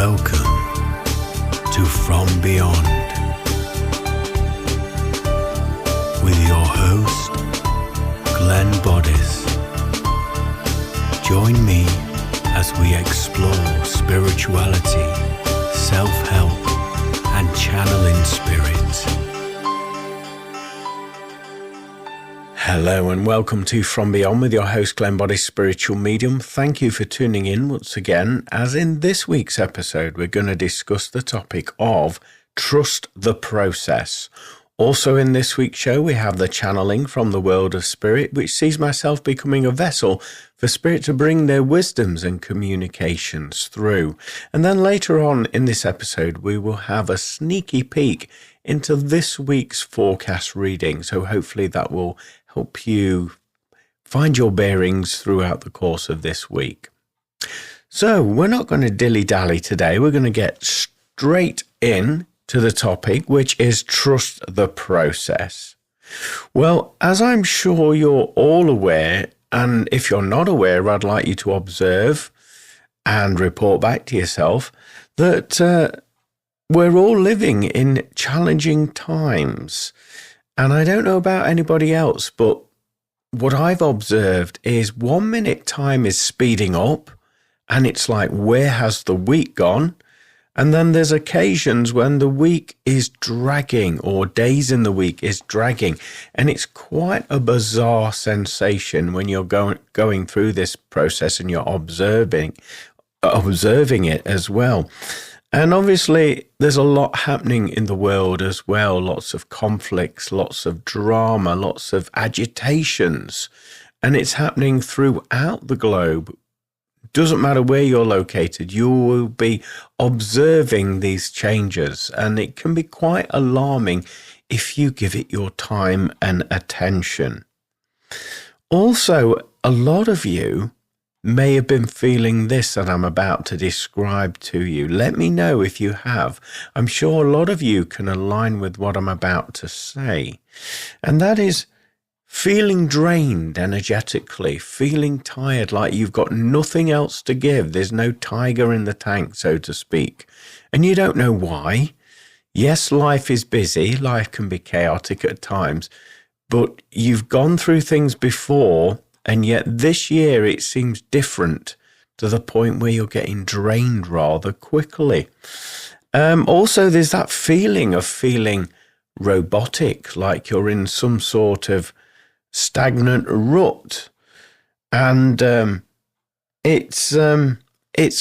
Welcome to From Beyond with your host, Glenn Boddice. Join me as we explore spirituality, self-help, and channeling spirit. Hello and welcome to From Beyond with your host, Glenn Boddice, spiritual medium. Thank you for tuning in once again, as in this week's episode, we're going to discuss the topic of trust the process. Also in this week's show, we have the channeling from the world of spirit, which sees myself becoming a vessel for spirit to bring their wisdoms and communications through. And then later on in this episode, we will have a sneaky peek into this week's forecast reading. So hopefully that will help you find your bearings throughout the course of this week. So we're not going to dilly-dally today. We're going to get straight in to the topic, which is trust the process. Well, as I'm sure you're all aware, and if you're not aware, I'd like you to observe and report back to yourself that we're all living in challenging times. And I don't know about anybody else, but what I've observed is 1 minute time is speeding up, and it's like, where has the week gone? And then there's occasions when the week is dragging, or days in the week is dragging. And it's quite a bizarre sensation when you're going through this process and you're observing it as well. And obviously, there's a lot happening in the world as well. Lots of conflicts, lots of drama, lots of agitations. And it's happening throughout the globe. Doesn't matter where you're located, you will be observing these changes. And it can be quite alarming if you give it your time and attention. Also, a lot of you may have been feeling this that I'm about to describe to you. Let me know if you have. I'm sure a lot of you can align with what I'm about to say. And that is feeling drained energetically, feeling tired, like you've got nothing else to give. There's no tiger in the tank, so to speak. And you don't know why. Yes, life is busy. Life can be chaotic at times. But you've gone through things before, and yet this year it seems different to the point where you're getting drained rather quickly. Also, there's that feeling of feeling robotic, like you're in some sort of stagnant rut. And it's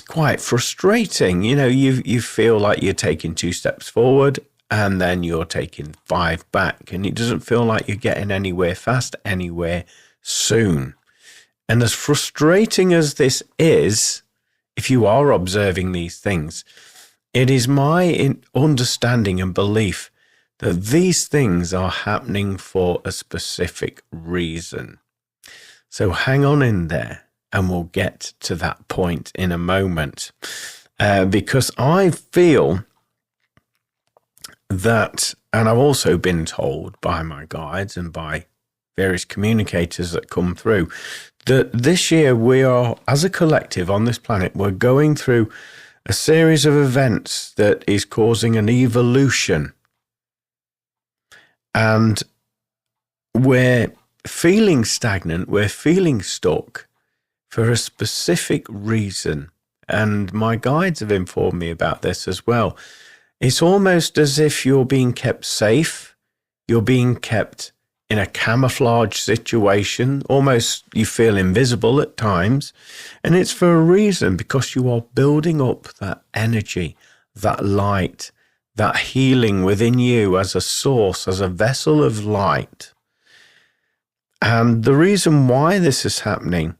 quite frustrating. You know, you feel like you're taking 2 steps forward and then you're taking 5 back. And it doesn't feel like you're getting anywhere fast, anywhere soon. And as frustrating as this is, if you are observing these things, it is my understanding and belief that these things are happening for a specific reason. So hang on in there and we'll get to that point in a moment. Because I feel that, and I've also been told by my guides and by various communicators that come through, that this year we are, as a collective on this planet, we're going through a series of events that is causing an evolution. And we're feeling stagnant, we're feeling stuck for a specific reason. And my guides have informed me about this as well. It's almost as if you're being kept safe, you're being kept in a camouflage situation, almost you feel invisible at times. And it's for a reason, because you are building up that energy, that light, that healing within you as a source, as a vessel of light. And the reason why this is happening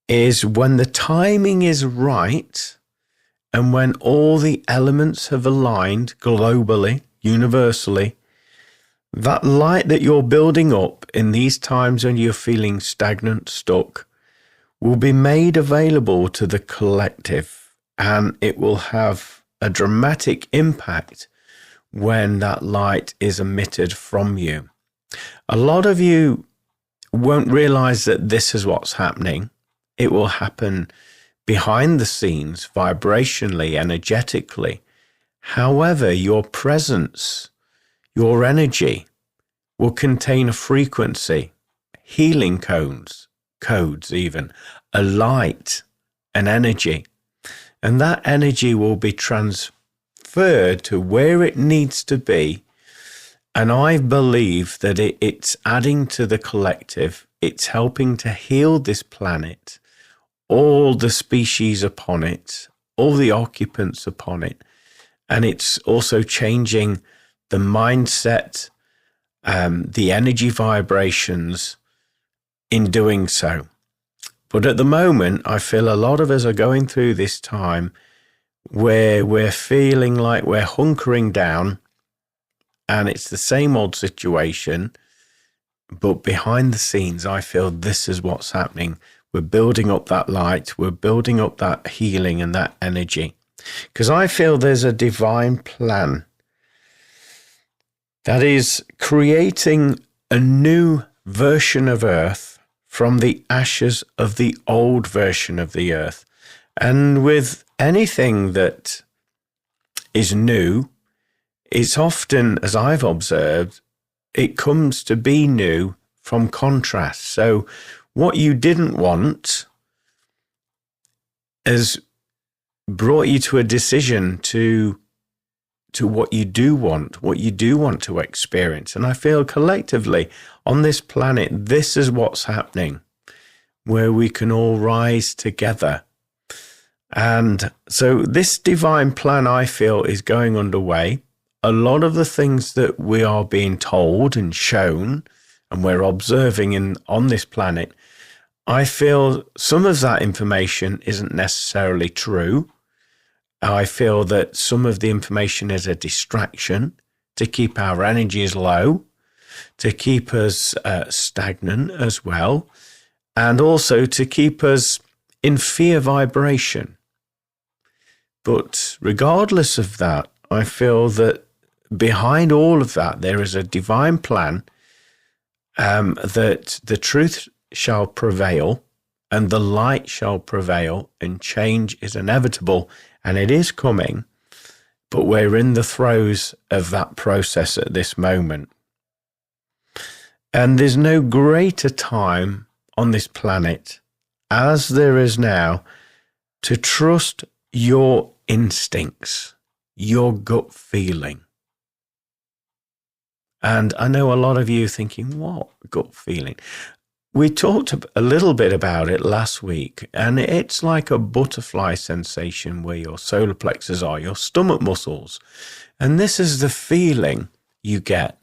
is when the timing is right and when all the elements have aligned globally, universally, that light that you're building up in these times when you're feeling stagnant, stuck, will be made available to the collective, and it will have a dramatic impact when that light is emitted from you. A lot of you won't realize that this is what's happening. It will happen behind the scenes, vibrationally, energetically. However, your presence, your energy will contain a frequency, healing codes even, a light, an energy. And that energy will be transferred to where it needs to be. And I believe that it's adding to the collective. It's helping to heal this planet, all the species upon it, all the occupants upon it. And it's also changing the mindset, the energy vibrations in doing so. But at the moment, I feel a lot of us are going through this time where we're feeling like we're hunkering down, and it's the same old situation. But behind the scenes, I feel this is what's happening. We're building up that light. We're building up that healing and that energy. Because I feel there's a divine plan that is creating a new version of Earth from the ashes of the old version of the Earth. And with anything that is new, it's often, as I've observed, it comes to be new from contrast. So what you didn't want has brought you to a decision to what you do want to experience. And I feel collectively on this planet, this is what's happening, where we can all rise together. And so this divine plan, I feel, is going underway. A lot of the things that we are being told and shown and we're observing on this planet, I feel some of that information isn't necessarily true. I feel that some of the information is a distraction to keep our energies low, to keep us stagnant as well, and also to keep us in fear vibration. But regardless of that, I feel that behind all of that, there is a divine plan, that the truth shall prevail and the light shall prevail, and change is inevitable, and it is coming, but we're in the throes of that process at this moment. And there's no greater time on this planet as there is now to trust your instincts, your gut feeling. And I know a lot of you thinking, what gut feeling? We talked a little bit about it last week, and it's like a butterfly sensation where your solar plexus are, your stomach muscles. And this is the feeling you get,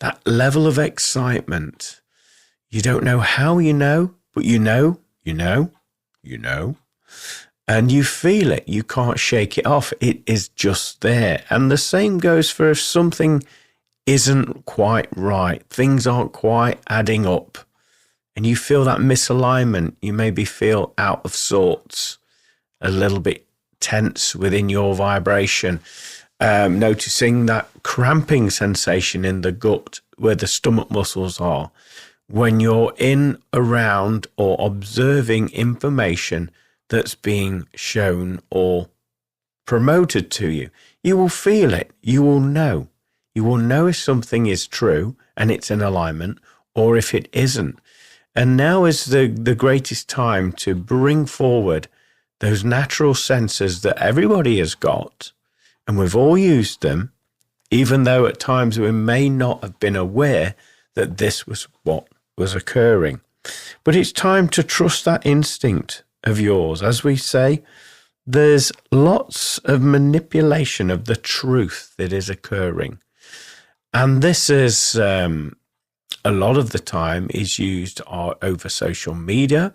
that level of excitement. You don't know how you know, but you know. And you feel it. You can't shake it off. It is just there. And the same goes for if something isn't quite right. Things aren't quite adding up. And you feel that misalignment. You maybe feel out of sorts, a little bit tense within your vibration. Noticing that cramping sensation in the gut where the stomach muscles are. When you're in, around, or observing information that's being shown or promoted to you, you will feel it. You will know. You will know if something is true and it's in alignment, or if it isn't. And now is the greatest time to bring forward those natural senses that everybody has got, and we've all used them, even though at times we may not have been aware that this was what was occurring. But it's time to trust that instinct of yours. As we say, there's lots of manipulation of the truth that is occurring. And this is, a lot of the time, is used over social media.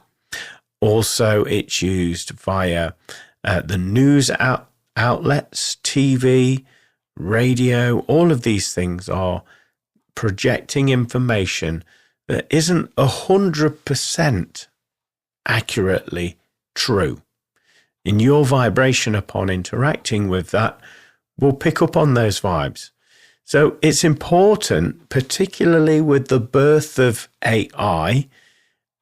Also, it's used via the news outlets, TV, radio. All of these things are projecting information that isn't 100% accurately true. And your vibration upon interacting with that will pick up on those vibes. So it's important, particularly with the birth of AI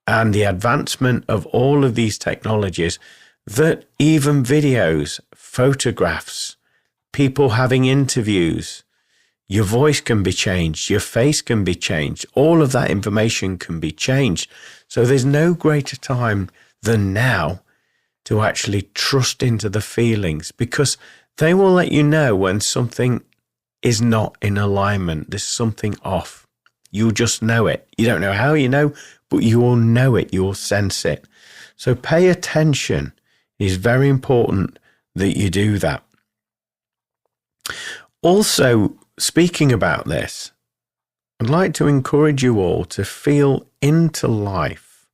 and the advancement of all of these technologies, that even videos, photographs, people having interviews, your voice can be changed, your face can be changed, all of that information can be changed. So there's no greater time than now to actually trust into the feelings, because they will let you know when something is not in alignment. There's something off. You'll just know it. You don't know how you know, but you will know it. You will sense it. So pay attention. It is very important that you do that. Also, speaking about this, I'd like to encourage you all to feel into life.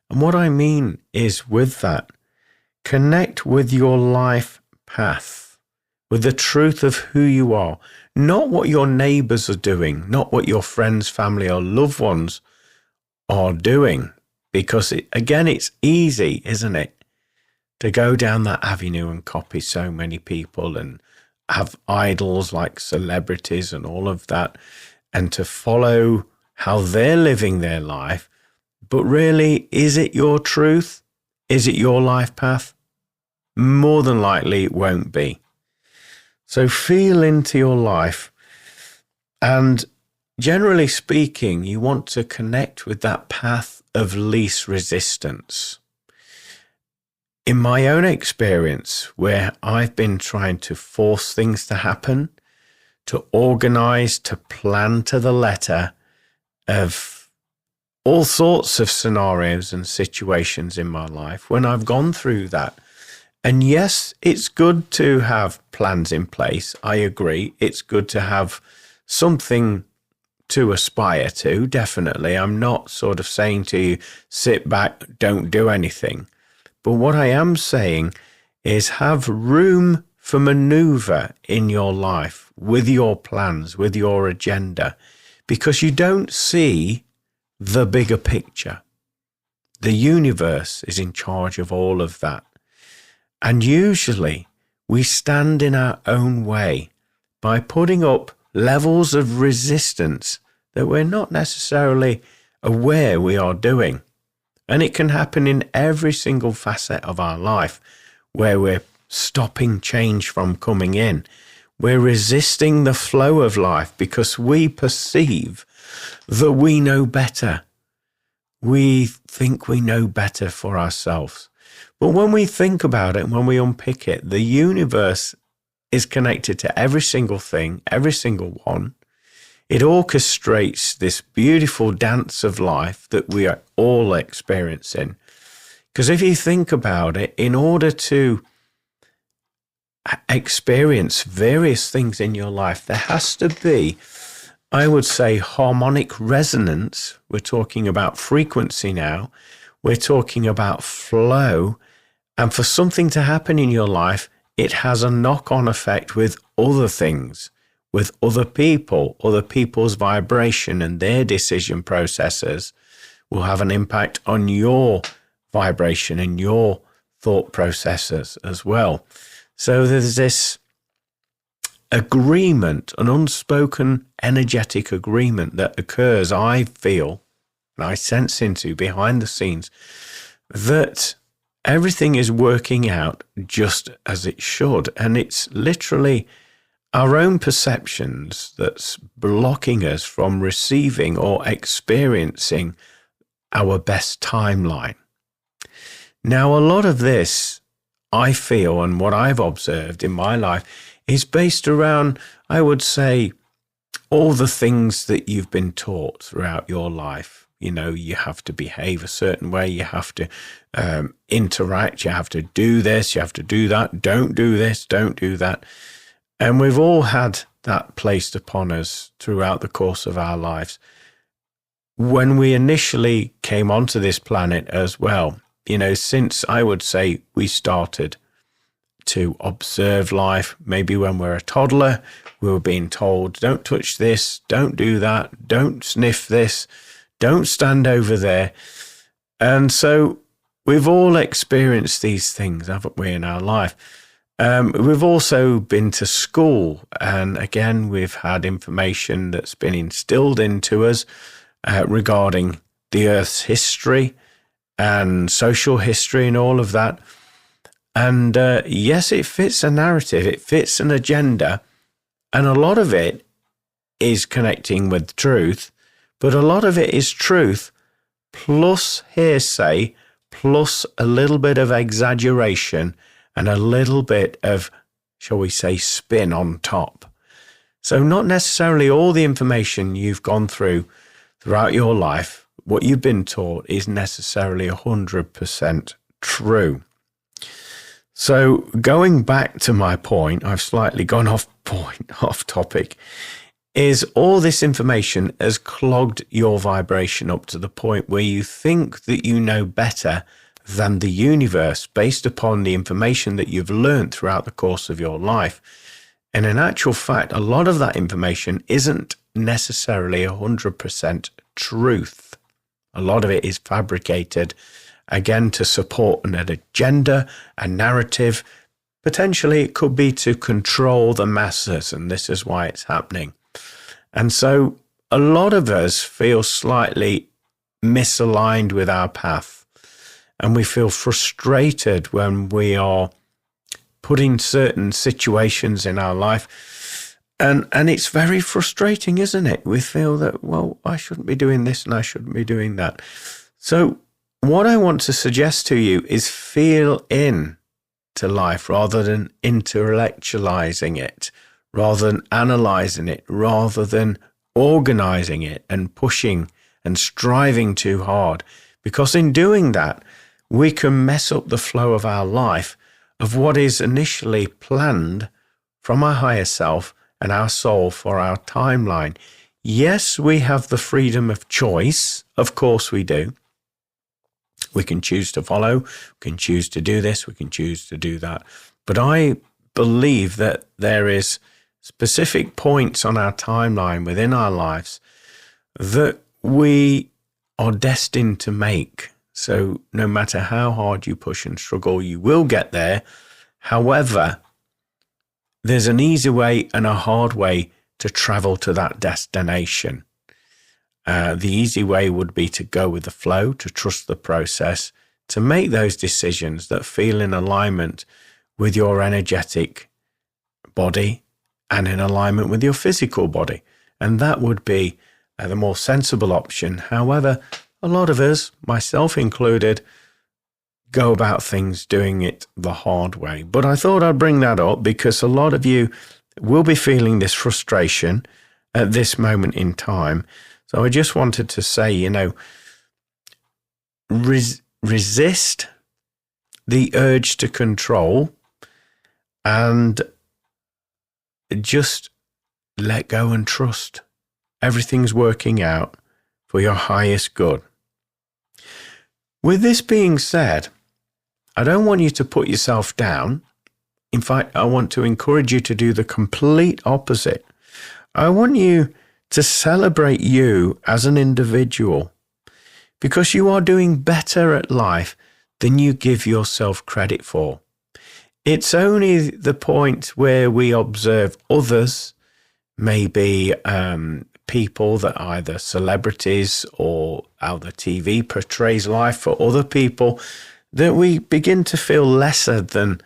And what I mean is, with that, connect with your life path, with the truth of who you are, not what your neighbors are doing, not what your friends, family, or loved ones are doing. Because it's easy, isn't it, to go down that avenue and copy so many people and have idols like celebrities and all of that, and to follow how they're living their life. But really, is it your truth? Is it your life path? More than likely it won't be. So feel into your life, and generally speaking, you want to connect with that path of least resistance. In my own experience, where I've been trying to force things to happen, to organize, to plan to the letter of all sorts of scenarios and situations in my life, when I've gone through that, and yes, it's good to have plans in place. I agree. It's good to have something to aspire to, definitely. I'm not sort of saying to you, sit back, don't do anything. But what I am saying is have room for maneuver in your life, with your plans, with your agenda, because you don't see the bigger picture. The universe is in charge of all of that. And usually we stand in our own way by putting up levels of resistance that we're not necessarily aware we are doing. And it can happen in every single facet of our life, where we're stopping change from coming in. We're resisting the flow of life because we perceive that we know better. We think we know better for ourselves. But when we think about it, when we unpick it, the universe is connected to every single thing, every single one. It orchestrates this beautiful dance of life that we are all experiencing. Because if you think about it, in order to experience various things in your life, there has to be, I would say, harmonic resonance. We're talking about frequency now. We're talking about flow. And for something to happen in your life, it has a knock-on effect with other things, with other people. Other people's vibration and their decision processes will have an impact on your vibration and your thought processes as well. So there's this agreement, an unspoken energetic agreement that occurs, I feel, and I sense into behind the scenes, that everything is working out just as it should. And it's literally our own perceptions that's blocking us from receiving or experiencing our best timeline. Now, a lot of this, I feel, and what I've observed in my life, is based around, I would say, all the things that you've been taught throughout your life. You know, you have to behave a certain way, you have to interact, you have to do this, you have to do that, don't do this, don't do that. And we've all had that placed upon us throughout the course of our lives. When we initially came onto this planet as well, you know, since I would say we started to observe life, maybe when we're a toddler, we were being told, don't touch this, don't do that, don't sniff this, don't stand over there. And so we've all experienced these things, haven't we, in our life? We've also been to school, and again, we've had information that's been instilled into us regarding the Earth's history and social history and all of that. And yes, it fits a narrative, it fits an agenda, and a lot of it is connecting with truth, but a lot of it is truth plus hearsay, plus a little bit of exaggeration and a little bit of, shall we say, spin on top. So not necessarily all the information you've gone throughout your life, what you've been taught, is necessarily 100% true. So going back to my point, I've slightly gone off topic, is all this information has clogged your vibration up to the point where you think that you know better than the universe based upon the information that you've learned throughout the course of your life. And in actual fact, a lot of that information isn't necessarily 100% truth. A lot of it is fabricated, again, to support an agenda, a narrative. Potentially it could be to control the masses, and this is why it's happening. And so a lot of us feel slightly misaligned with our path, and we feel frustrated when we are put in certain situations in our life. And it's very frustrating, isn't it? We feel that, well, I shouldn't be doing this and I shouldn't be doing that. So what I want to suggest to you is feel in to life rather than intellectualizing it, rather than analyzing it, rather than organizing it and pushing and striving too hard. Because in doing that, we can mess up the flow of our life, of what is initially planned from our higher self and our soul for our timeline. Yes, we have the freedom of choice. Of course we do. We can choose to follow, we can choose to do this, we can choose to do that. But I believe that there is specific points on our timeline within our lives that we are destined to make. So no matter how hard you push and struggle, you will get there. However, there's an easy way and a hard way to travel to that destination. The easy way would be to go with the flow, to trust the process, to make those decisions that feel in alignment with your energetic body and in alignment with your physical body. And that would be the more sensible option. However, a lot of us, myself included, go about things doing it the hard way. But I thought I'd bring that up because a lot of you will be feeling this frustration at this moment in time. So I just wanted to say, resist the urge to control and just let go and trust. Everything's working out for your highest good. With this being said, I don't want you to put yourself down. In fact, I want to encourage you to do the complete opposite. I want you to celebrate you as an individual because you are doing better at life than you give yourself credit for. It's only the point where we observe others, maybe people that are either celebrities or how the TV portrays life for other people, that we begin to feel lesser than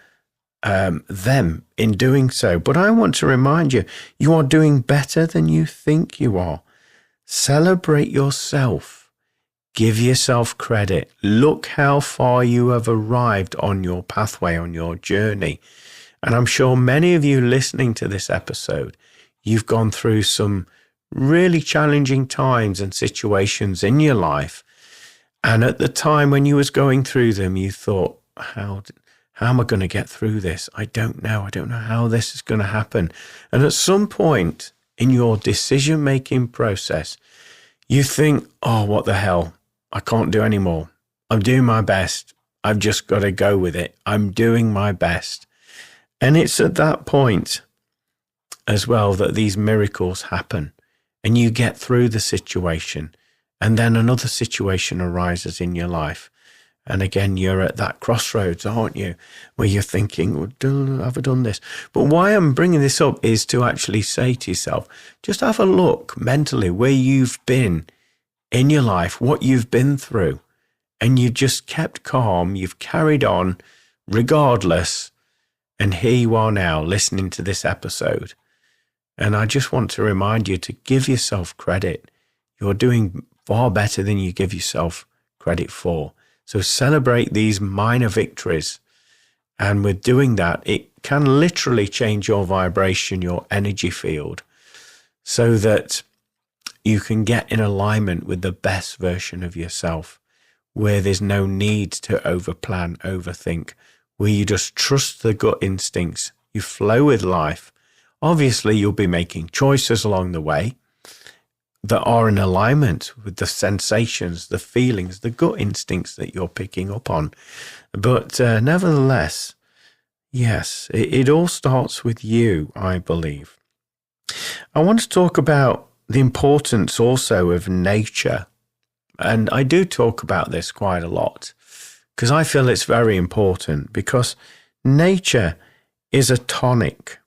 them in doing so. But I want to remind you, you are doing better than you think you are. Celebrate yourself. Give yourself credit. Look how far you have arrived on your pathway, on your journey. And I'm sure many of you listening to this episode, you've gone through some really challenging times and situations in your life. And at the time when you was going through them, you thought, how am I going to get through this? I don't know. I don't know how this is going to happen. And at some point in your decision-making process, you think, oh, what the hell? I can't do any more. I'm doing my best. I've just got to go with it. I'm doing my best. And it's at that point as well that these miracles happen and you get through the situation. And then another situation arises in your life. And again, you're at that crossroads, aren't you? Where you're thinking, well, have I done this? But why I'm bringing this up is to actually say to yourself, just have a look mentally where you've been in your life, what you've been through. and you just kept calm. You've carried on regardless. And here you are now listening to this episode. And I just want to remind you to give yourself credit. You're doing far better than you give yourself credit for. So celebrate these minor victories. And with doing that, it can literally change your vibration, your energy field, so that you can get in alignment with the best version of yourself, where there's no need to overplan, overthink, where you just trust the gut instincts. You flow with life. Obviously, you'll be making choices along the way that are in alignment with the sensations, the feelings, the gut instincts that you're picking up on. But nevertheless, yes, it all starts with you, I believe. I want to talk about the importance also of nature. And I do talk about this quite a lot because I feel it's very important, because nature is a tonic.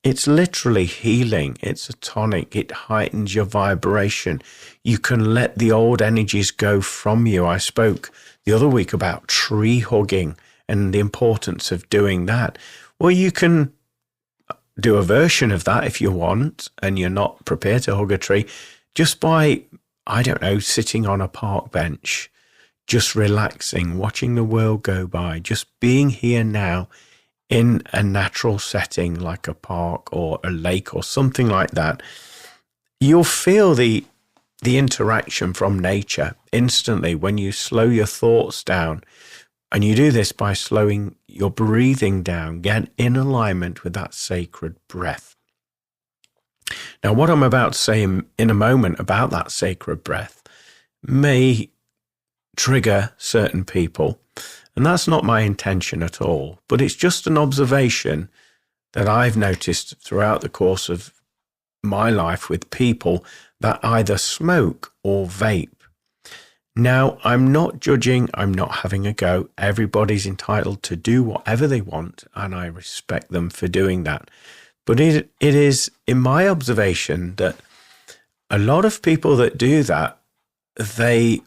It's literally healing. It's a tonic. It heightens your vibration. You can let the old energies go from you. I spoke the other week about tree hugging and the importance of doing that. Well, you can do a version of that if you want, and you're not prepared to hug a tree, just by, I don't know, sitting on a park bench, just relaxing, watching the world go by, just being here now in a natural setting like a park or a lake or something like that. You'll feel the interaction from nature instantly when you slow your thoughts down. And you do this by slowing your breathing down, get in alignment with that sacred breath. Now, what I'm about to say in a moment about that sacred breath may trigger certain people, and that's not my intention at all, but it's just an observation that I've noticed throughout the course of my life with people that either smoke or vape. Now, I'm not judging, I'm not having a go. Everybody's entitled to do whatever they want, and I respect them for doing that. But it is, in my observation, that a lot of people that do that, they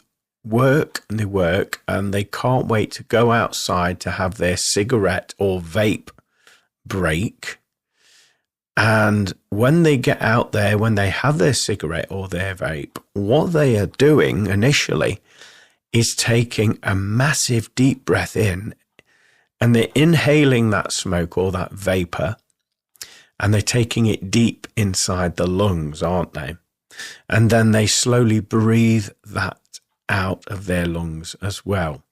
work and they can't wait to go outside to have their cigarette or vape break. And when they get out there, when they have their cigarette or their vape, what they are doing initially is taking a massive deep breath in, and they're inhaling that smoke or that vapor, and they're taking it deep inside the lungs, aren't they? And then they slowly breathe that out of their lungs as well.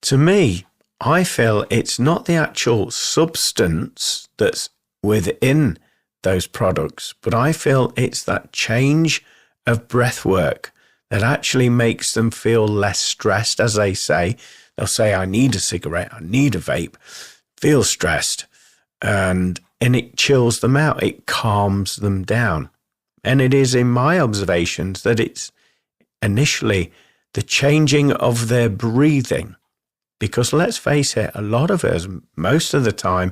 To me, I feel it's not the actual substance that's within those products, but I feel it's that change of breath work that actually makes them feel less stressed. As they say, they'll say, I need a cigarette, I need a vape, feel stressed, and it chills them out, it calms them down. And it is in my observations that it's initially the changing of their breathing, because let's face it, a lot of us, most of the time,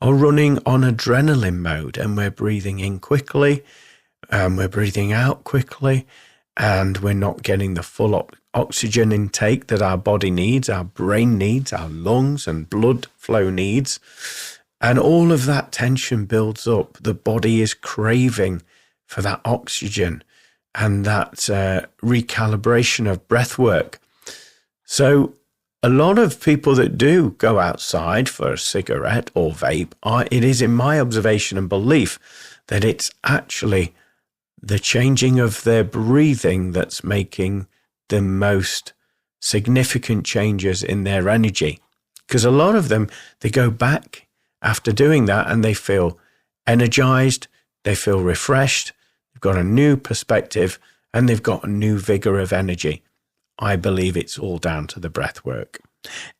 are running on adrenaline mode, and we're breathing in quickly, and we're breathing out quickly, and we're not getting the full oxygen intake that our body needs, our brain needs, our lungs and blood flow needs. And all of that tension builds up. The body is craving for that oxygen and that recalibration of breath work. So a lot of people that do go outside for a cigarette or vape, it is in my observation and belief that it's actually the changing of their breathing that's making the most significant changes in their energy. Because a lot of them, they go back after doing that and they feel energized, they feel refreshed, they've got a new perspective, and they've got a new vigor of energy. I believe it's all down to the breath work.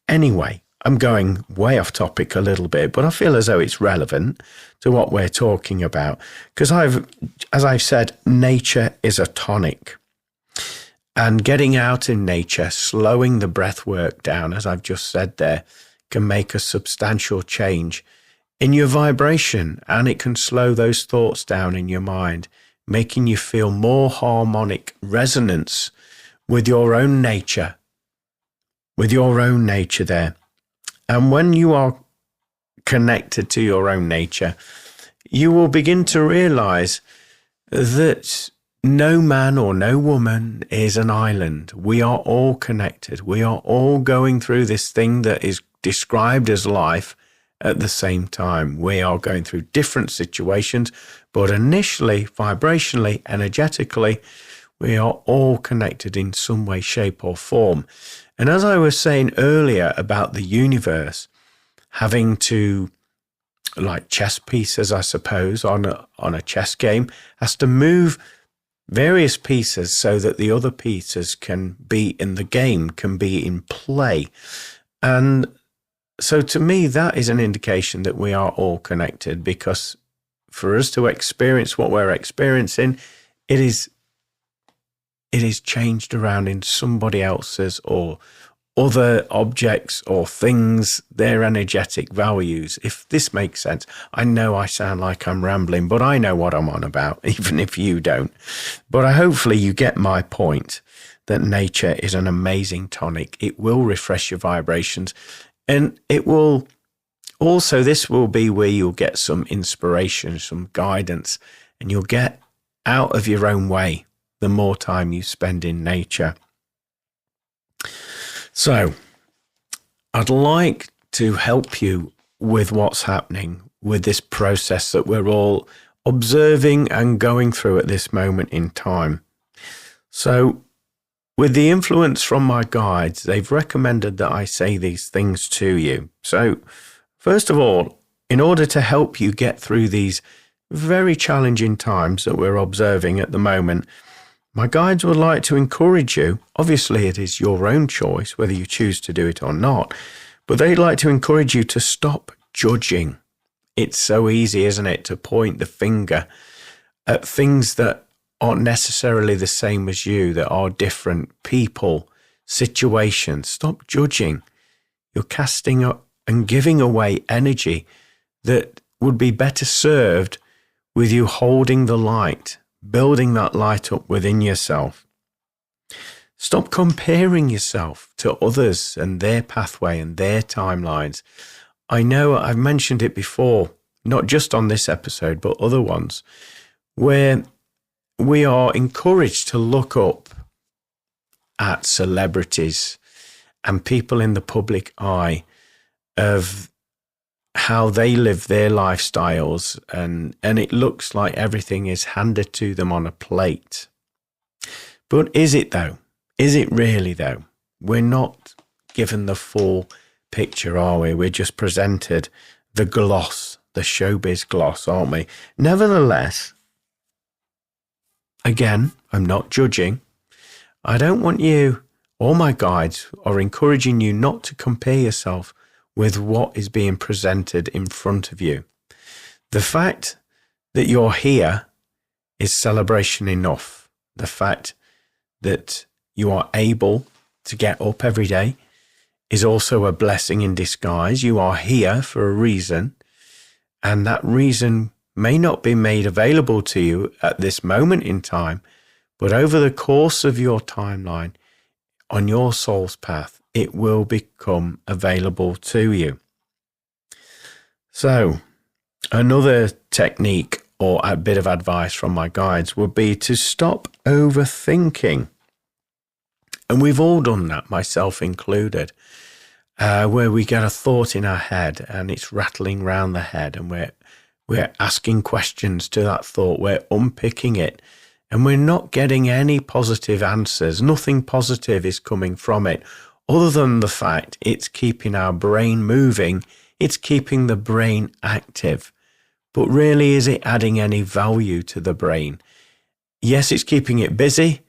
Anyway, I'm going way off topic a little bit, but I feel as though it's relevant to what we're talking about. Because as I've said, nature is a tonic. And getting out in nature, slowing the breath work down, as I've just said there, can make a substantial change in your vibration, and it can slow those thoughts down in your mind, making you feel more harmonic resonance with your own nature, with your own nature there. And when you are connected to your own nature, you will begin to realize that no man or no woman is an island. We are all connected. We are all going through this thing that is described as life at the same time. We are going through different situations, but initially, vibrationally, energetically, we are all connected in some way, shape, or form. And as I was saying earlier about the universe having to, like chess pieces, I suppose, on a chess game, has to move various pieces so that the other pieces can be in the game, can be in play. And so to me, that is an indication that we are all connected, because for us to experience what we're experiencing, it is changed around in somebody else's or other objects or things, their energetic values, if this makes sense. I know I sound like I'm rambling, but I know what I'm on about, even if you don't. But hopefully you get my point, that nature is an amazing tonic. It will refresh your vibrations, and it will also, this will be where you'll get some inspiration, some guidance, and you'll get out of your own way the more time you spend in nature. So, I'd like to help you with what's happening with this process that we're all observing and going through at this moment in time. So, with the influence from my guides, they've recommended that I say these things to you. So, first of all, in order to help you get through these very challenging times that we're observing at the moment, my guides would like to encourage you. Obviously, it is your own choice whether you choose to do it or not, but they'd like to encourage you to stop judging. It's so easy, isn't it, to point the finger at things that aren't necessarily the same as you, that are different people, situations. Stop judging. You're casting up and giving away energy that would be better served with you holding the light, building that light up within yourself. Stop comparing yourself to others and their pathway and their timelines. I know I've mentioned it before, not just on this episode, but other ones, where we are encouraged to look up at celebrities and people in the public eye of how they live their lifestyles, and it looks like everything is handed to them on a plate. But is it though? Is it really though? We're not given the full picture, are we? We're just presented the gloss, the showbiz gloss, aren't we? Nevertheless, again, I'm not judging. I don't want you, or my guides are encouraging you not to compare yourself with what is being presented in front of you. The fact that you're here is celebration enough. The fact that you are able to get up every day is also a blessing in disguise. You are here for a reason, and that reason may not be made available to you at this moment in time, but over the course of your timeline, on your soul's path, it will become available to you. So, another technique or a bit of advice from my guides would be to stop overthinking. And we've all done that, myself included, where we get a thought in our head and it's rattling round the head, and we're asking questions to that thought, we're unpicking it, and we're not getting any positive answers. Nothing positive is coming from it, other than the fact it's keeping our brain moving, it's keeping the brain active. But really, is it adding any value to the brain? Yes, it's keeping it busy,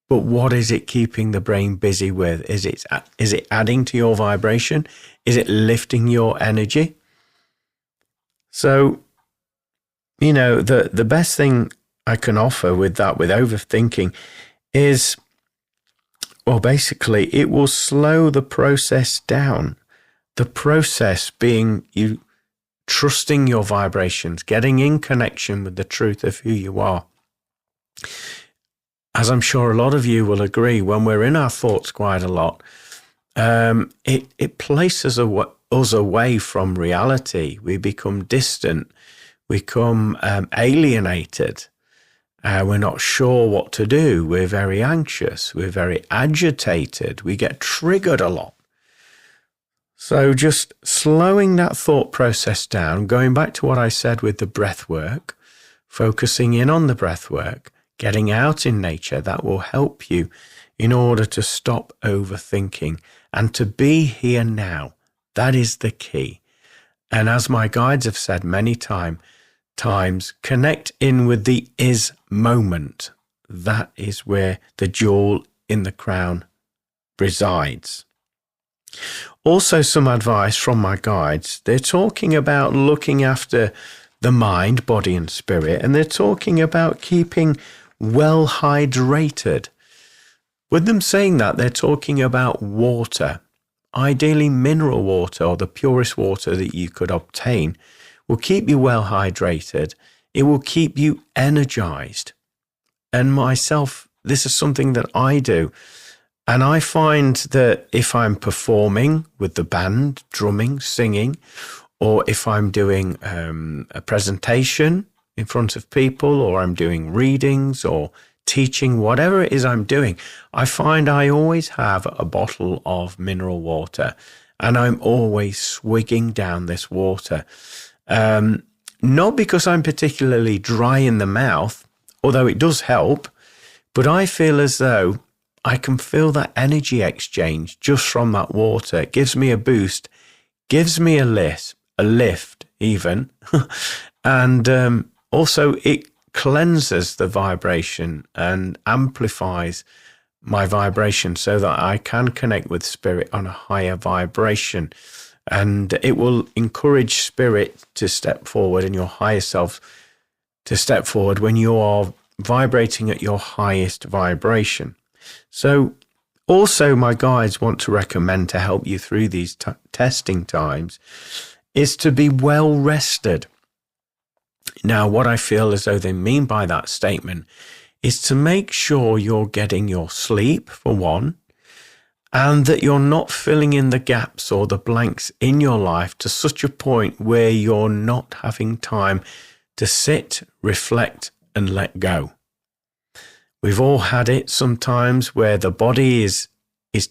but what is it keeping the brain busy with? Is it adding to your vibration? Is it lifting your energy? So, the best thing I can offer with that, with overthinking, is, well, basically, it will slow the process down. The process being you trusting your vibrations, getting in connection with the truth of who you are. As I'm sure a lot of you will agree, when we're in our thoughts quite a lot, it places us away from reality. We become distant. We become alienated. We're not sure what to do. We're very anxious. We're very agitated. We get triggered a lot. So just slowing that thought process down, going back to what I said with the breath work, focusing in on the breath work, getting out in nature, that will help you in order to stop overthinking and to be here now. That is the key. And as my guides have said many times, connect in with the is moment. That is where the jewel in the crown resides. Also, some advice from my guides. They're talking about looking after the mind, body and spirit, and they're talking about keeping well hydrated. With them saying that, they're talking about water. Ideally, mineral water or the purest water that you could obtain will keep you well hydrated. It will keep you energized. And myself, this is something that I do. And I find that if I'm performing with the band, drumming, singing, or if I'm doing a presentation in front of people, or I'm doing readings or teaching, whatever it is I'm doing, I find I always have a bottle of mineral water and I'm always swigging down this water. Not because I'm particularly dry in the mouth, although it does help, but I feel as though I can feel that energy exchange just from that water. It gives me a boost, gives me a lift even, and also it cleanses the vibration and amplifies my vibration so that I can connect with spirit on a higher vibration. And it will encourage spirit to step forward and your higher self to step forward when you are vibrating at your highest vibration. So also my guides want to recommend to help you through these testing times is to be well rested. Now, what I feel as though they mean by that statement is to make sure you're getting your sleep, for one, and that you're not filling in the gaps or the blanks in your life to such a point where you're not having time to sit, reflect, and let go. We've all had it sometimes where the body is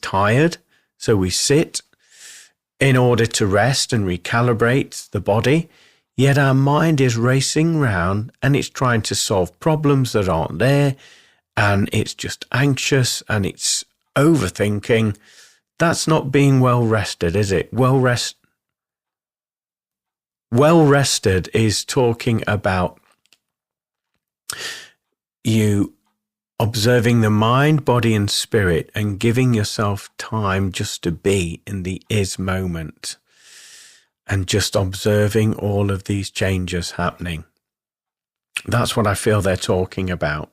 tired, so we sit in order to rest and recalibrate the body, yet our mind is racing round and it's trying to solve problems that aren't there, and it's just anxious and it's overthinking. That's not being well rested, is it? Well rested is talking about you observing the mind, body and spirit and giving yourself time just to be in the is moment and just observing all of these changes happening. That's what I feel they're talking about.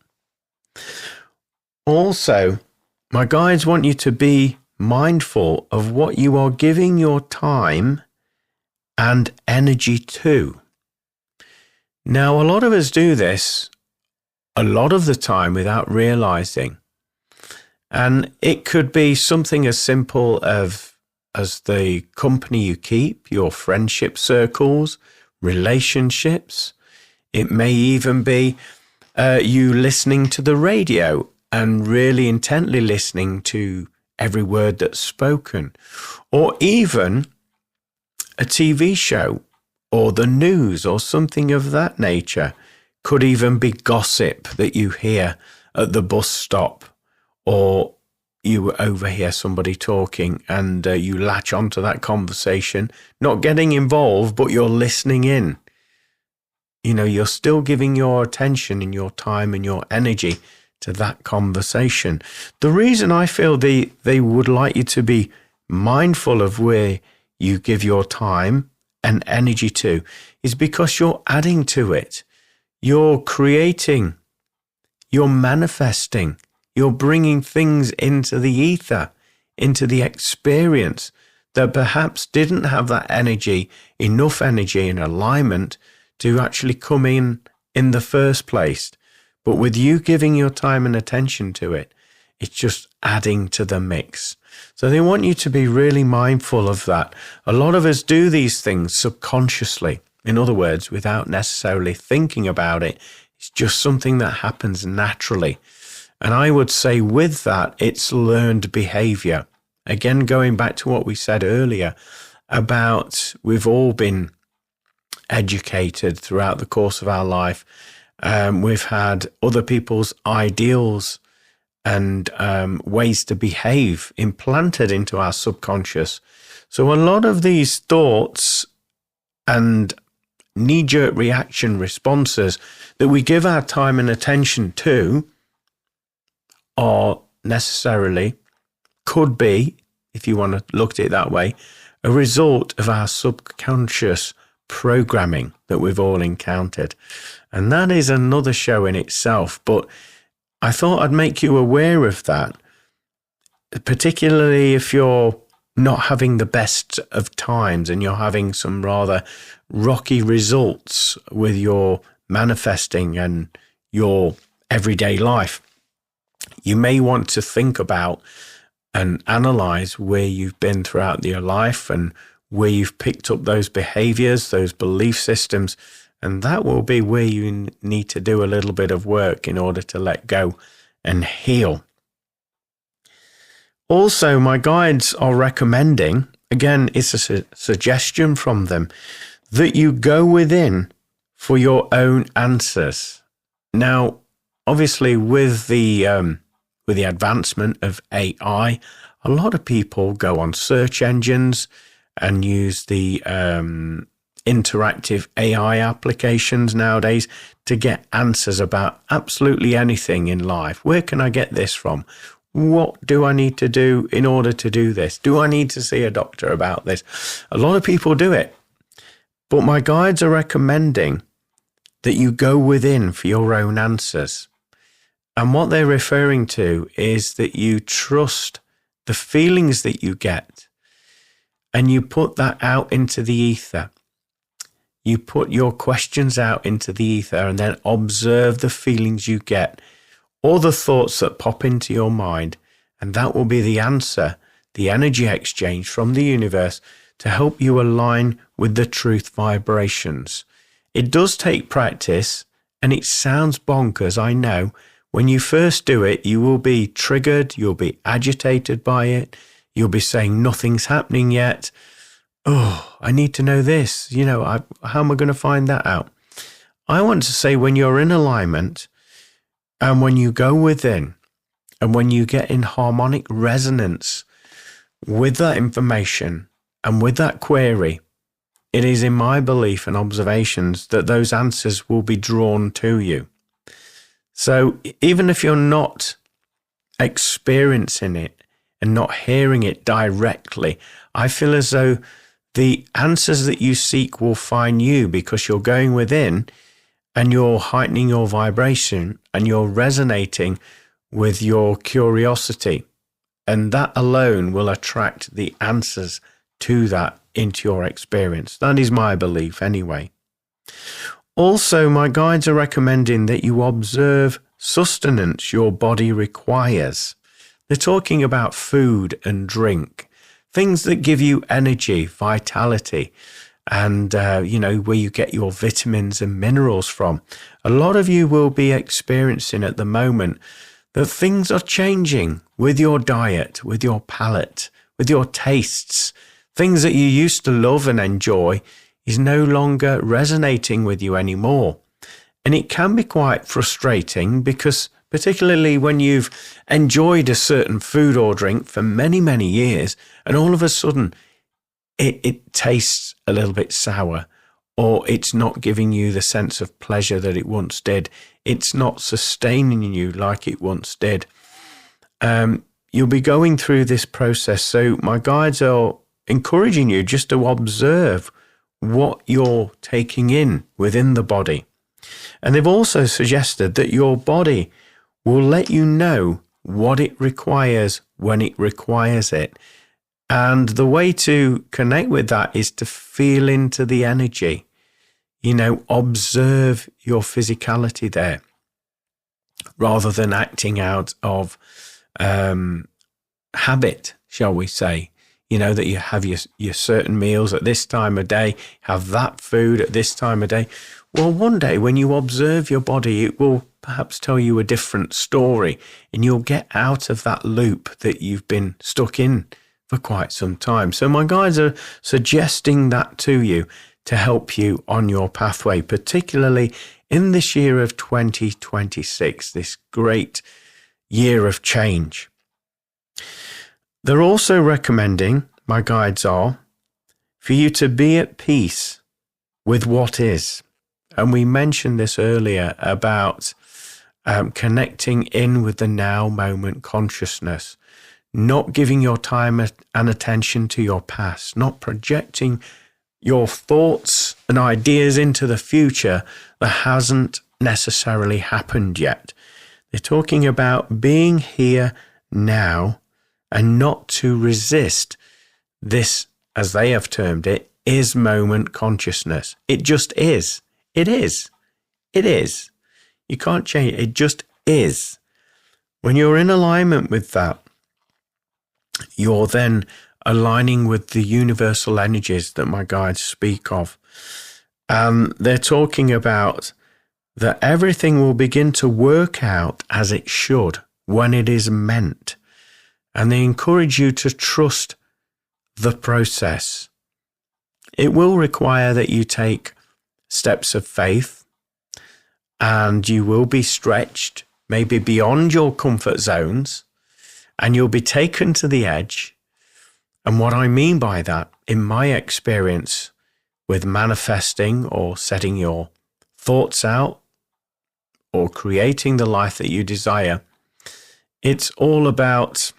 Also, my guides want you to be mindful of what you are giving your time and energy to. Now, a lot of us do this a lot of the time without realizing. And it could be something as simple as the company you keep, your friendship circles, relationships. It may even be you listening to the radio and really intently listening to every word that's spoken, or even a TV show or the news or something of that nature. Could even be gossip that you hear at the bus stop, or you overhear somebody talking and you latch onto that conversation, not getting involved, but you're listening in. You know, you're still giving your attention and your time and your energy to that conversation. The reason I feel they would like you to be mindful of where you give your time and energy to is because you're adding to it. You're creating, you're manifesting, you're bringing things into the ether, into the experience that perhaps didn't have that energy, enough energy and alignment to actually come in the first place. But with you giving your time and attention to it, it's just adding to the mix. So they want you to be really mindful of that. A lot of us do these things subconsciously. In other words, without necessarily thinking about it. It's just something that happens naturally. And I would say with that, it's learned behavior. Again, going back to what we said earlier about we've all been educated throughout the course of our life. We've had other people's ideals and ways to behave implanted into our subconscious. So a lot of these thoughts and knee-jerk reaction responses that we give our time and attention to are necessarily, could be, if you want to look at it that way, a result of our subconscious programming that we've all encountered. And that is another show in itself, but I thought I'd make you aware of that, particularly if you're not having the best of times and you're having some rather rocky results with your manifesting and your everyday life. You may want to think about and analyze where you've been throughout your life and where you've picked up those behaviors, those belief systems, and that will be where you need to do a little bit of work in order to let go and heal. Also, my guides are recommending, again, it's a suggestion from them, that you go within for your own answers. Now, obviously, with the advancement of AI, a lot of people go on search engines and use the interactive AI applications nowadays to get answers about absolutely anything in life. Where can I get this from? What do I need to do in order to do this? Do I need to see a doctor about this? A lot of people do it. But my guides are recommending that you go within for your own answers. And what they're referring to is that you trust the feelings that you get and you put that out into the ether. You put your questions out into the ether and then observe the feelings you get or the thoughts that pop into your mind. And that will be the answer, the energy exchange from the universe to help you align with the truth vibrations. It does take practice and it sounds bonkers, I know. When you first do it, you will be triggered, you'll be agitated by it, you'll be saying nothing's happening yet. Oh, I need to know this. How am I going to find that out? I want to say when you're in alignment and when you go within and when you get in harmonic resonance with that information and with that query, it is in my belief and observations that those answers will be drawn to you. So even if you're not experiencing it and not hearing it directly, I feel as though the answers that you seek will find you because you're going within and you're heightening your vibration and you're resonating with your curiosity. And that alone will attract the answers to that into your experience. That is my belief anyway. Also, my guides are recommending that you observe sustenance your body requires. They're talking about food and drink, things that give you energy, vitality, and, where you get your vitamins and minerals from. A lot of you will be experiencing at the moment that things are changing with your diet, with your palate, with your tastes. Things that you used to love and enjoy is no longer resonating with you anymore. And it can be quite frustrating because particularly when you've enjoyed a certain food or drink for many, many years and all of a sudden it tastes a little bit sour or it's not giving you the sense of pleasure that it once did. It's not sustaining you like it once did. You'll be going through this process. So my guides are encouraging you just to observe what you're taking in within the body. And they've also suggested that your body will let you know what it requires when it requires it. And the way to connect with that is to feel into the energy. Observe your physicality there rather than acting out of habit shall we say. You know, that you have your certain meals at this time of day, have that food at this time of day. Well, one day when you observe your body, it will perhaps tell you a different story, and you'll get out of that loop that you've been stuck in for quite some time. So my guides are suggesting that to you to help you on your pathway, particularly in this year of 2026, this great year of change. They're also recommending, my guides are, for you to be at peace with what is. And we mentioned this earlier about connecting in with the now moment consciousness, not giving your time and attention to your past, not projecting your thoughts and ideas into the future that hasn't necessarily happened yet. They're talking about being here now and not to resist this, as they have termed it, is moment consciousness. It just is. It is. It is. You can't change it. It just is. When you're in alignment with that, you're then aligning with the universal energies that my guides speak of. They're talking about that everything will begin to work out as it should when it is meant. And they encourage you to trust the process. It will require that you take steps of faith, and you will be stretched, maybe beyond your comfort zones, and you'll be taken to the edge. And what I mean by that, in my experience with manifesting or setting your thoughts out or creating the life that you desire, it's all about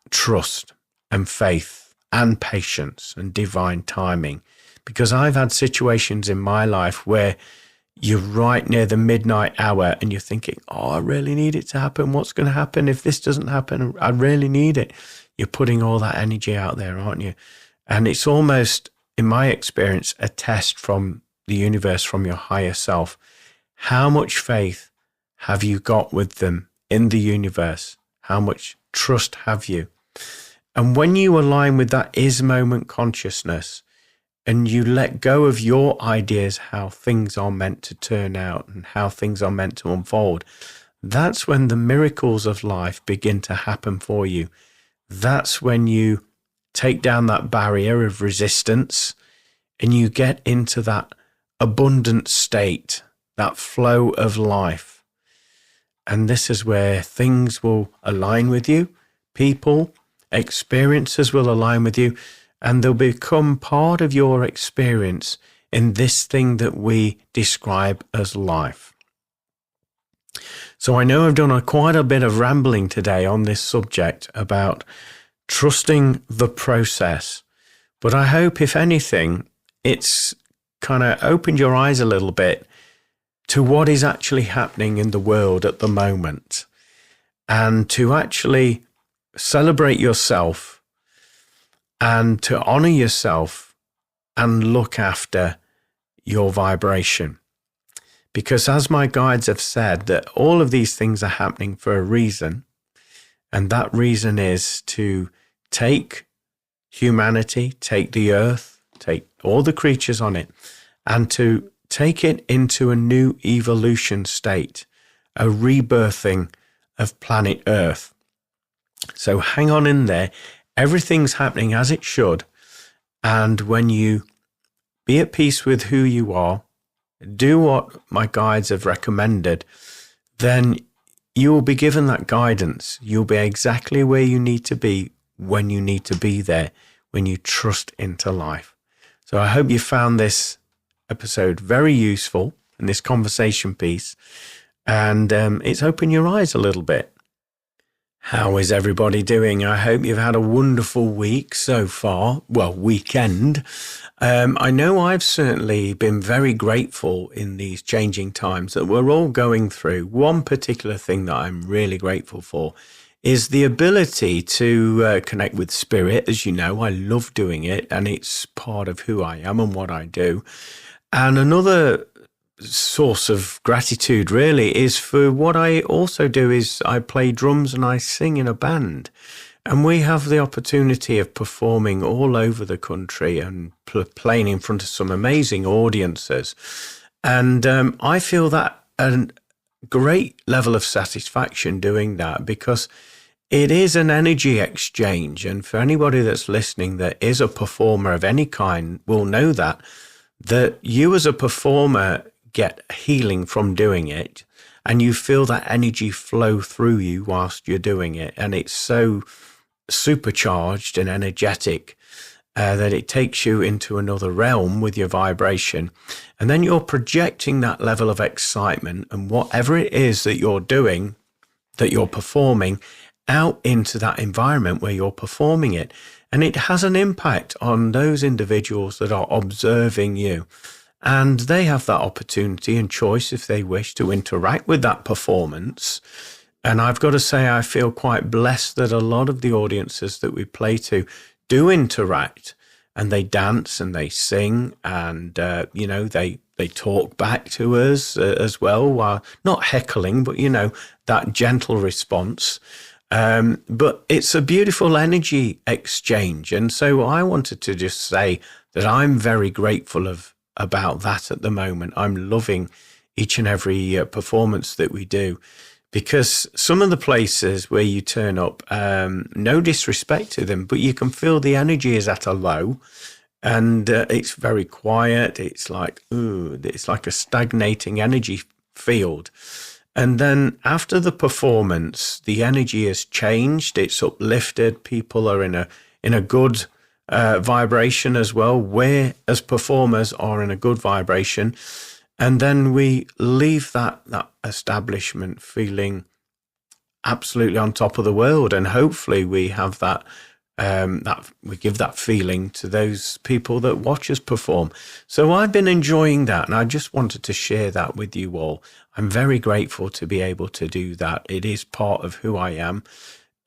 trust and faith and patience and divine timing. Because I've had situations in my life where you're right near the midnight hour and you're thinking, oh, I really need it to happen. What's going to happen if this doesn't happen? I really need it. You're putting all that energy out there, aren't you? And it's almost, in my experience, a test from the universe, from your higher self. How much faith have you got with them in the universe? How much trust have you? And when you align with that is moment consciousness, and you let go of your ideas how things are meant to turn out and how things are meant to unfold, that's when the miracles of life begin to happen for you. That's when you take down that barrier of resistance and you get into that abundant state, that flow of life. And this is where things will align with you, people, experiences will align with you, and they'll become part of your experience in this thing that we describe as life. So I know I've done quite a bit of rambling today on this subject about trusting the process, but I hope, if anything, it's kind of opened your eyes a little bit to what is actually happening in the world at the moment, and to actually celebrate yourself and to honor yourself and look after your vibration. Because as my guides have said, that all of these things are happening for a reason, and that reason is to take humanity, take the earth, take all the creatures on it, and to take it into a new evolution state, a rebirthing of planet Earth. So hang on in there. Everything's happening as it should. And when you be at peace with who you are, do what my guides have recommended, then you will be given that guidance. You'll be exactly where you need to be when you need to be there, when you trust into life. So I hope you found this episode very useful and this conversation piece, and it's opened your eyes a little bit. How is everybody doing? I hope you've had a wonderful week so far. Well, weekend. I know I've certainly been very grateful in these changing times that we're all going through. One particular thing that I'm really grateful for is the ability to connect with spirit. As you know, I love doing it, and it's part of who I am and what I do. And another source of gratitude really is for what I also do is I play drums and I sing in a band. And we have the opportunity of performing all over the country and playing in front of some amazing audiences. And I feel that a great level of satisfaction doing that, because it is an energy exchange. And for anybody that's listening that is a performer of any kind will know that you as a performer get healing from doing it, and you feel that energy flow through you whilst you're doing it. And it's so supercharged and energetic that it takes you into another realm with your vibration. And then you're projecting that level of excitement and whatever it is that you're doing, that you're performing, out into that environment where you're performing it. And it has an impact on those individuals that are observing you. And they have that opportunity and choice, if they wish, to interact with that performance. And I've got to say, I feel quite blessed that a lot of the audiences that we play to do interact, and they dance and they sing, and, they talk back to us as well, while not heckling, but, that gentle response. But it's a beautiful energy exchange. And so I wanted to just say that I'm very grateful about that at the moment. I'm loving each and every performance that we do, because some of the places where you turn up, no disrespect to them, but you can feel the energy is at a low, and it's very quiet. It's like a stagnating energy field. And then after the performance, the energy has changed. It's uplifted. People are in a good vibration as well. We as performers are in a good vibration. And then we leave that establishment feeling absolutely on top of the world. And hopefully we have that we give that feeling to those people that watch us perform. So I've been enjoying that, and I just wanted to share that with you all. I'm very grateful to be able to do that. It is part of who I am.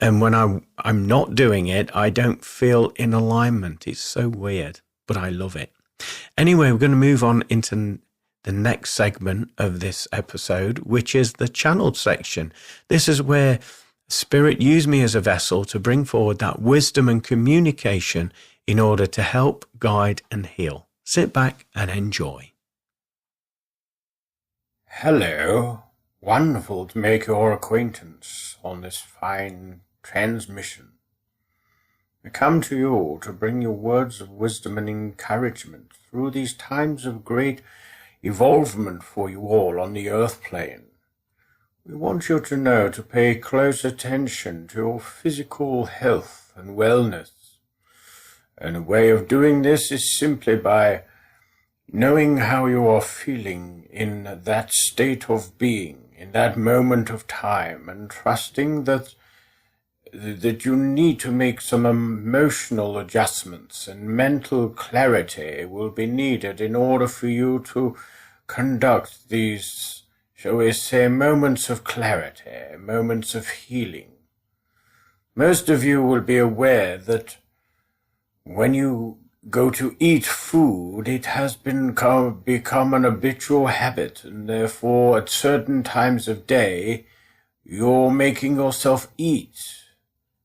And when I'm not doing it, I don't feel in alignment. It's so weird, but I love it. Anyway, we're going to move on into the next segment of this episode, which is the channeled section. This is where Spirit used me as a vessel to bring forward that wisdom and communication in order to help, guide, and heal. Sit back and enjoy. Hello. Wonderful to make your acquaintance on this fine transmission. I come to you to bring you words of wisdom and encouragement through these times of great evolvement for you all on the earth plane. We want you to know to pay close attention to your physical health and wellness. And a way of doing this is simply by knowing how you are feeling in that state of being, in that moment of time, and trusting that you need to make some emotional adjustments, and mental clarity will be needed in order for you to conduct these, shall we say, moments of clarity, moments of healing. Most of you will be aware that when you go to eat food, it has become an habitual habit, and therefore at certain times of day, you're making yourself eat,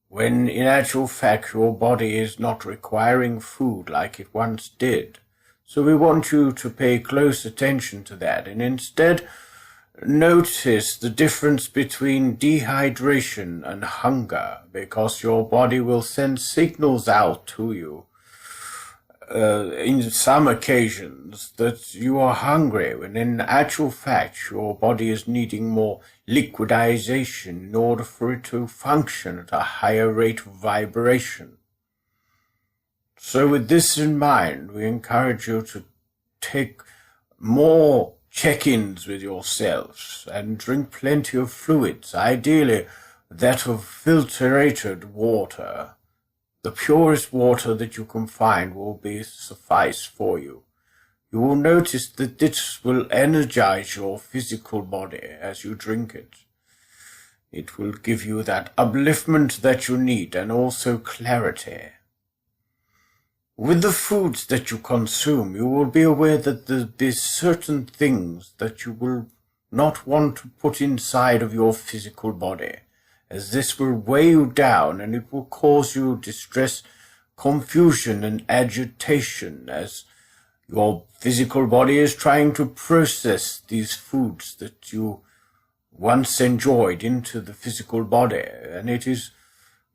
when in actual fact your body is not requiring food like it once did. So we want you to pay close attention to that, and instead notice the difference between dehydration and hunger, because your body will send signals out to you in some occasions that you are hungry, when in actual fact your body is needing more liquidization in order for it to function at a higher rate of vibration. So with this in mind, we encourage you to take more check-ins with yourselves and drink plenty of fluids, ideally that of filtrated water. The purest water that you can find will suffice for you. You will notice that this will energize your physical body as you drink it. It will give you that upliftment that you need, and also clarity. With the foods that you consume, you will be aware that there will be certain things that you will not want to put inside of your physical body, as this will weigh you down and it will cause you distress, confusion, and agitation as your physical body is trying to process these foods that you once enjoyed into the physical body, and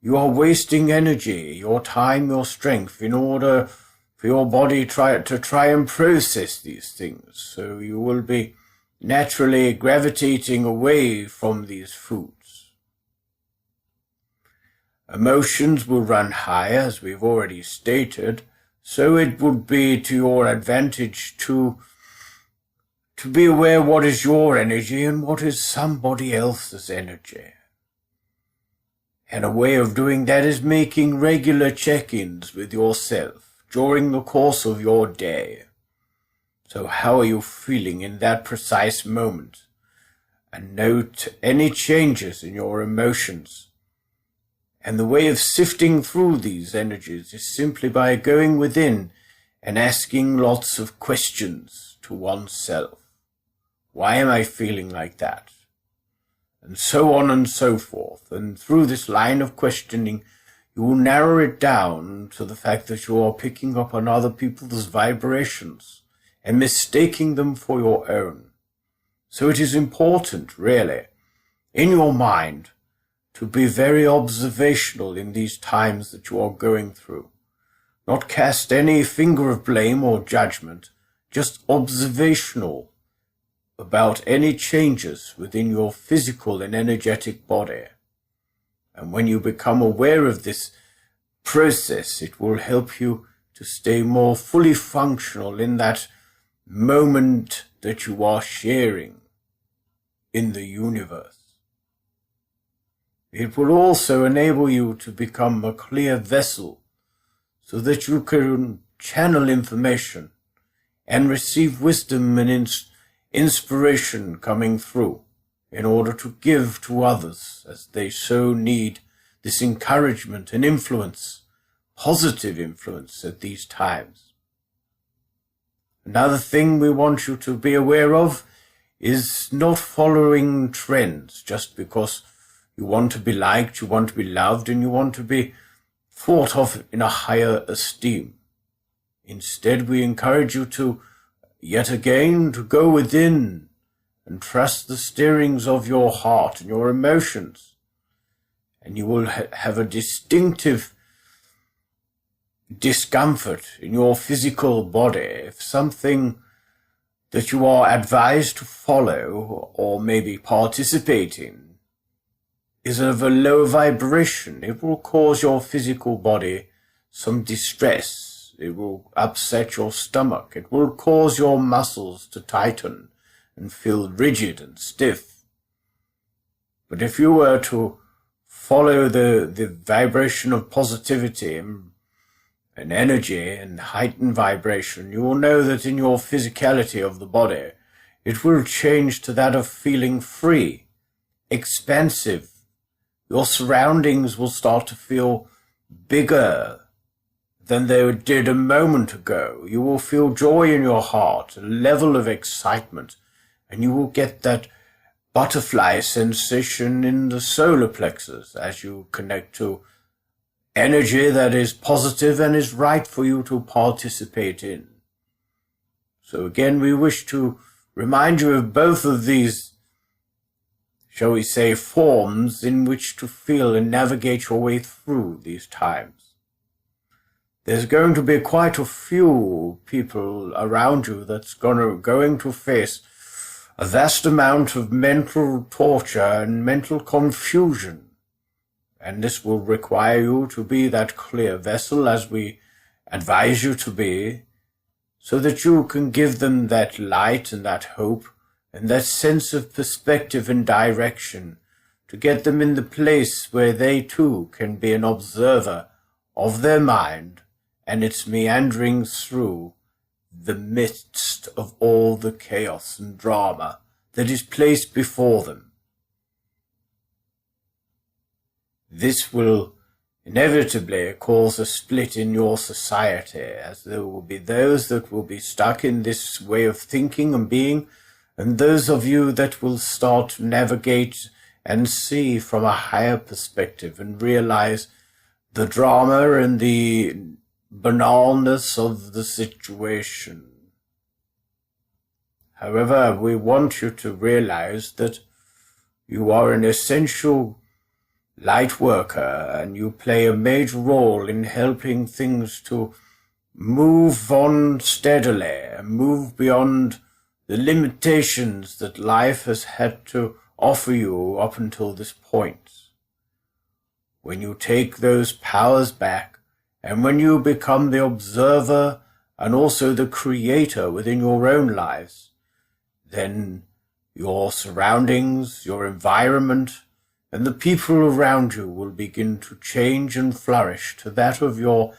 you are wasting energy, your time, your strength in order for your body to try and process these things. So you will be naturally gravitating away from these foods. Emotions will run high, as we've already stated, so it would be to your advantage to be aware what is your energy and what is somebody else's energy. And a way of doing that is making regular check-ins with yourself during the course of your day. So how are you feeling in that precise moment? And note any changes in your emotions. And the way of sifting through these energies is simply by going within and asking lots of questions to oneself. Why am I feeling like that? And so on and so forth. And through this line of questioning, you will narrow it down to the fact that you are picking up on other people's vibrations and mistaking them for your own. So it is important, really, in your mind, to be very observational in these times that you are going through. Not cast any finger of blame or judgment, just observational about any changes within your physical and energetic body. And when you become aware of this process, it will help you to stay more fully functional in that moment that you are sharing in the universe. It will also enable you to become a clear vessel so that you can channel information and receive wisdom and inspiration coming through in order to give to others as they so need this encouragement and influence, positive influence at these times. Another thing we want you to be aware of is not following trends just because you want to be liked, you want to be loved, and you want to be thought of in a higher esteem. Instead, we encourage you to, yet again, to go within and trust the steerings of your heart and your emotions. And you will have a distinctive discomfort in your physical body if something that you are advised to follow or maybe participate in is of a low vibration. It will cause your physical body some distress. It will upset your stomach. It will cause your muscles to tighten and feel rigid and stiff. But if you were to follow the vibration of positivity and energy and heightened vibration, you will know that in your physicality of the body, it will change to that of feeling free, expansive. Your surroundings will start to feel bigger than they did a moment ago. You will feel joy in your heart, a level of excitement, and you will get that butterfly sensation in the solar plexus as you connect to energy that is positive and is right for you to participate in. So again, we wish to remind you of both of these, shall we say, forms in which to feel and navigate your way through these times. There's going to be quite a few people around you that's going to face a vast amount of mental torture and mental confusion. And this will require you to be that clear vessel as we advise you to be, so that you can give them that light and that hope and that sense of perspective and direction to get them in the place where they too can be an observer of their mind and its meanderings through the midst of all the chaos and drama that is placed before them. This will inevitably cause a split in your society, as there will be those that will be stuck in this way of thinking and being, and those of you that will start to navigate and see from a higher perspective and realize the drama and the banalness of the situation. However, we want you to realize that you are an essential light worker and you play a major role in helping things to move on steadily, move beyond the limitations that life has had to offer you up until this point. When you take those powers back, and when you become the observer and also the creator within your own lives, then your surroundings, your environment, and the people around you will begin to change and flourish to that of your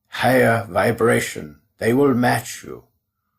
higher vibration. They will match you.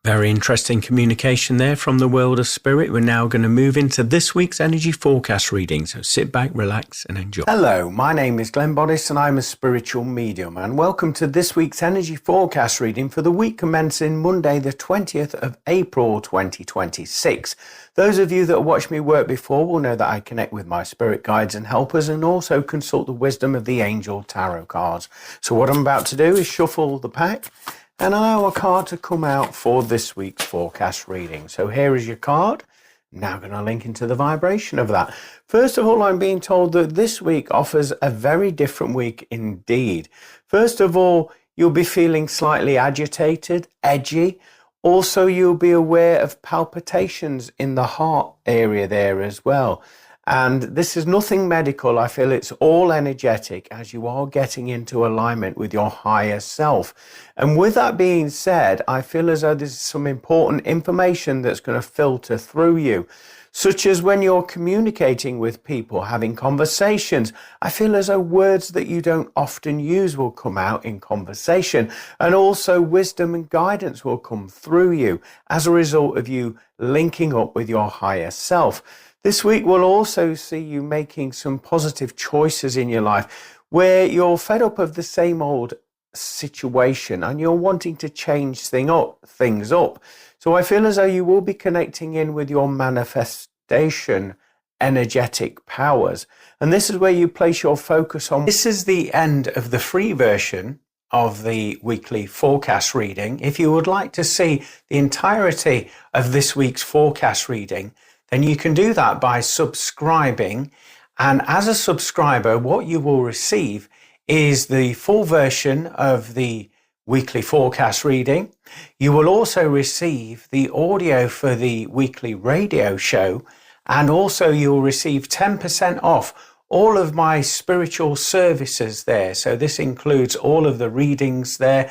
Very interesting communication there from the world of spirit. We're now going to move into this week's energy forecast reading. So sit back, relax and enjoy. Hello, my name is Glenn Boddice and I'm a spiritual medium. And welcome to this week's energy forecast reading for the week commencing Monday, the 20th of April, 2026. Those of you that watched me work before will know that I connect with my spirit guides and helpers and also consult the wisdom of the angel tarot cards. So what I'm about to do is shuffle the pack and allow a card to come out for this week's forecast reading. So here is your card. Now going to link into the vibration of that. First of all, I'm being told that this week offers a very different week indeed. First of all, you'll be feeling slightly agitated, edgy. Also, you'll be aware of palpitations in the heart area there as well. And this is nothing medical. I feel it's all energetic as you are getting into alignment with your higher self. And with that being said, I feel as though there's some important information that's going to filter through you, such as when you're communicating with people, having conversations. I feel as though words that you don't often use will come out in conversation, and also wisdom and guidance will come through you as a result of you linking up with your higher self. This week will also see you making some positive choices in your life where you're fed up of the same old situation and you're wanting to change things up. So I feel as though you will be connecting in with your manifestation energetic powers. And this is where you place your focus on. This is the end of the free version of the weekly forecast reading. If you would like to see the entirety of this week's forecast reading, then you can do that by subscribing. And as a subscriber, what you will receive is the full version of the weekly forecast reading. You will also receive the audio for the weekly radio show. And also you'll receive 10% off all of my spiritual services there. So this includes all of the readings there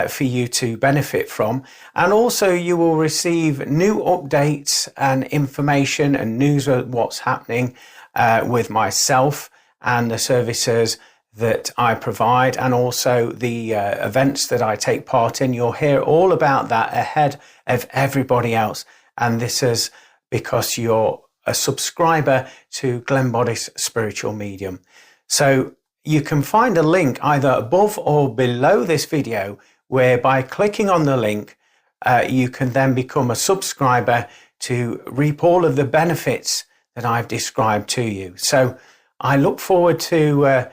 for you to benefit from. And also you will receive new updates and information and news of what's happening with myself and the services that I provide, and also the events that I take part in. You'll hear all about that ahead of everybody else. And this is because you're a subscriber to Glenn Boddice Spiritual Medium. So you can find a link either above or below this video, where by clicking on the link, you can then become a subscriber to reap all of the benefits that I've described to you. So I look forward to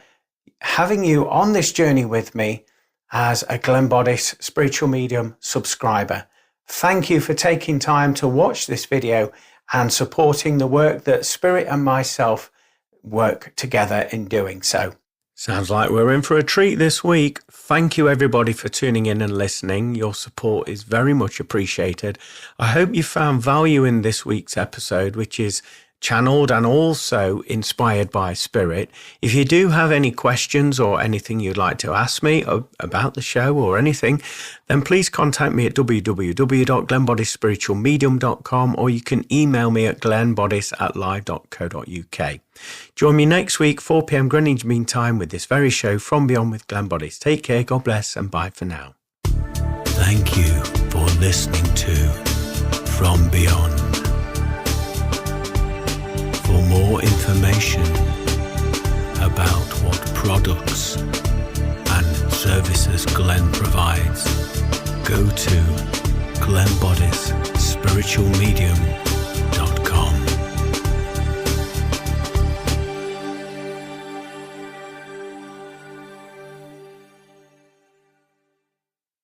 having you on this journey with me as a Glenn Boddice Spiritual Medium subscriber. Thank you for taking time to watch this video and supporting the work that Spirit and myself work together in doing so. Sounds like we're in for a treat this week. Thank you everybody for tuning in and listening. Your support is very much appreciated. I hope you found value in this week's episode, which is channeled and also inspired by Spirit. If you do have any questions or anything you'd like to ask me about the show or anything, then please contact me at www.glennboddicespiritualmedium.com, or you can email me at glennboddice@live.co.uk. Join me next week, 4 p.m. Greenwich Mean Time, with this very show, From Beyond with Glenn Boddice. Take care, God bless, and bye for now. Thank you for listening to From Beyond. For more information about what products and services Glenn provides, go to glennboddicespiritualmedium.com.